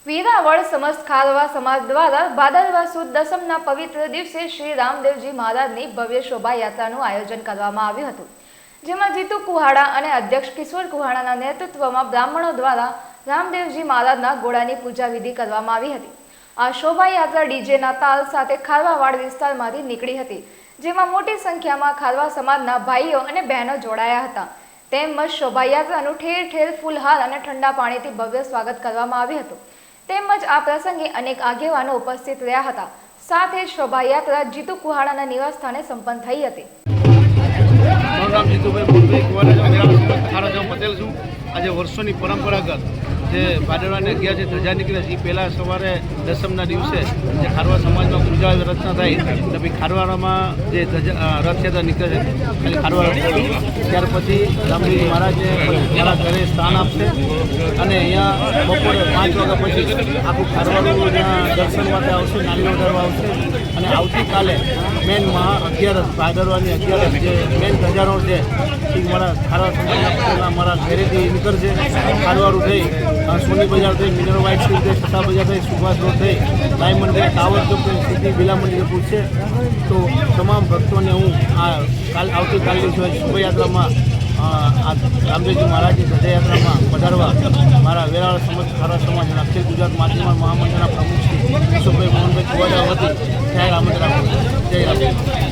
વેરાવળ સમસ્ત ખારવા સમાજ દ્વારા ભાદરવા સુદ દસમના પવિત્ર દિવસે શ્રી રામદેવજી મહારાજની ભવ્ય શોભાયાત્રાનું આયોજન કરવામાં આવ્યું હતું, જેમાં જીતુ કુહાડા અને અધ્યક્ષ કિશોર કુહાડાના નેતૃત્વમાં બ્રાહ્મણો દ્વારા રામદેવજી મહારાજના ઘોડાની પૂજા વિધિ કરવામાં આવી હતી। આ શોભાયાત્રા ડીજેના તાલ સાથે ખારવાવાડ વિસ્તારમાંથી નીકળી હતી, જેમાં મોટી સંખ્યામાં ખારવા સમાજના ભાઈઓ અને બહેનો જોડાયા હતા। તેમજ શોભાયાત્રાનું ઠેર ઠેર ફૂલહાર અને ઠંડા પાણીથી ભવ્ય સ્વાગત કરવામાં આવ્યું હતું। તેમજ આ પ્રસંગે અનેક આગેવાનો ઉપસ્થિત રહ્યા હતા। સાથે જ શોભાયાત્રા જીતુ કુહાડાના નિવાસ સ્થાને સંપન્ન થઈ હતી। આજે વર્ષોની પરંપરાગત જે ભાદરવાની 11 જે ધજા નીકળે છે એ પહેલાં સવારે દસમના દિવસે જે ખારવા સમાજમાં પૂજા રચના થાય એટલે ભાઈ ખારવાડામાં જે રથયાત્રા નીકળે છે ખાલી ખારવાડા ત્યાર પછી રામદેવજી મહારાજને મારા ઘરે સ્થાન આપશે અને અહીંયા બપોરે 5 વાગ્યા પછી આખું ખારવાડું ત્યાં દર્શન માટે આવશે, નાલીઓ કરવા આવશે અને આવતીકાલે મેન 11 ભાદરવાની 11 જે મેન ધજાનો છે એ મારા ખારવા સમાજના મારા ઘરેથી નીકળશે। ખારવાડું થઈ સોની બજાર થઈ, મિનરલ વાઇટ સ્ટ્રીટ થઈ, સત્તા બજાર થઈ, સુભાષ રોડ થઈ, ડાયમંડ થઈ, ટાવર ચોક થઈ, સીધી બિલા મંદિરે પૂછશે। તો તમામ ભક્તોને હું આવતીકાલની શોભાયાત્રામાં આ રામદેવજી મહારાજની ધજાયાત્રામાં પધારવા મારા વેરાવળ સમસ્ત ખારવા સમાજ અને અખિલ ગુજરાત માધ્યમ મહામંડળના પ્રમુખ શ્રી કિશોરભાઈ મોહનભાઈ કુવાડા વતી જાહેર આમંત્રણ આપું છું। જય રામ।